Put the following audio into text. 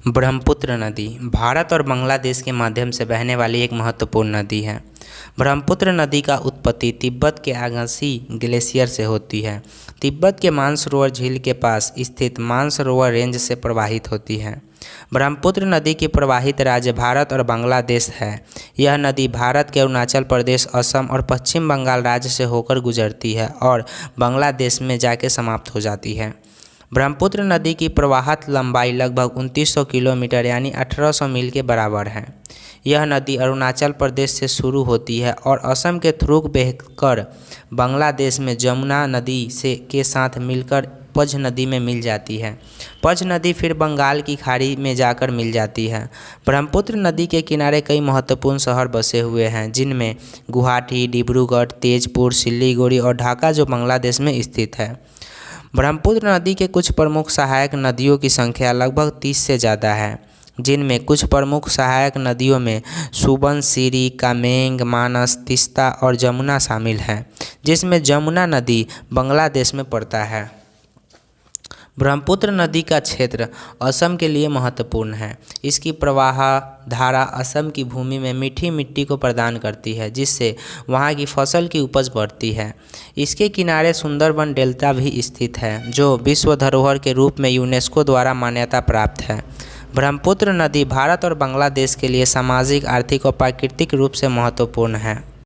ब्रह्मपुत्र नदी भारत और बांग्लादेश के माध्यम से बहने वाली एक महत्वपूर्ण नदी है। ब्रह्मपुत्र नदी का उत्पत्ति तिब्बत के आगासी ग्लेशियर से होती है। तिब्बत के मानसरोवर झील के पास स्थित मानसरोवर रेंज से प्रवाहित होती है। ब्रह्मपुत्र नदी की प्रवाहित राज्य भारत और बांग्लादेश है। यह नदी भारत के अरुणाचल प्रदेश, असम और पश्चिम बंगाल राज्य से होकर गुजरती है और बांग्लादेश में जाके समाप्त हो जाती है। ब्रह्मपुत्र नदी की प्रवाहत लंबाई लगभग 2900 किलोमीटर यानी 1800 मील के बराबर है। यह नदी अरुणाचल प्रदेश से शुरू होती है और असम के थ्रू बहकर बांग्लादेश में जमुना नदी के साथ मिलकर पज नदी में मिल जाती है। पज नदी फिर बंगाल की खाड़ी में जाकर मिल जाती है। ब्रह्मपुत्र नदी के किनारे कई महत्वपूर्ण शहर बसे हुए हैं, जिनमें गुवाहाटी, डिब्रूगढ़, तेजपुर, सिलीगुड़ी और ढाका जो बांग्लादेश में स्थित है। ब्रह्मपुत्र नदी के कुछ प्रमुख सहायक नदियों की संख्या लगभग 30 से ज़्यादा है, जिनमें कुछ प्रमुख सहायक नदियों में सुबनसिरी, कामेंग, मानस, तीस्ता और जमुना शामिल हैं, जिसमें जमुना नदी बांग्लादेश में पड़ता है। ब्रह्मपुत्र नदी का क्षेत्र असम के लिए महत्वपूर्ण है। इसकी प्रवाह धारा असम की भूमि में मीठी मिट्टी को प्रदान करती है, जिससे वहाँ की फसल की उपज बढ़ती है। इसके किनारे सुंदरबन डेल्टा भी स्थित है, जो विश्व धरोहर के रूप में यूनेस्को द्वारा मान्यता प्राप्त है। ब्रह्मपुत्र नदी भारत और बांग्लादेश के लिए सामाजिक, आर्थिक और प्राकृतिक रूप से महत्वपूर्ण है।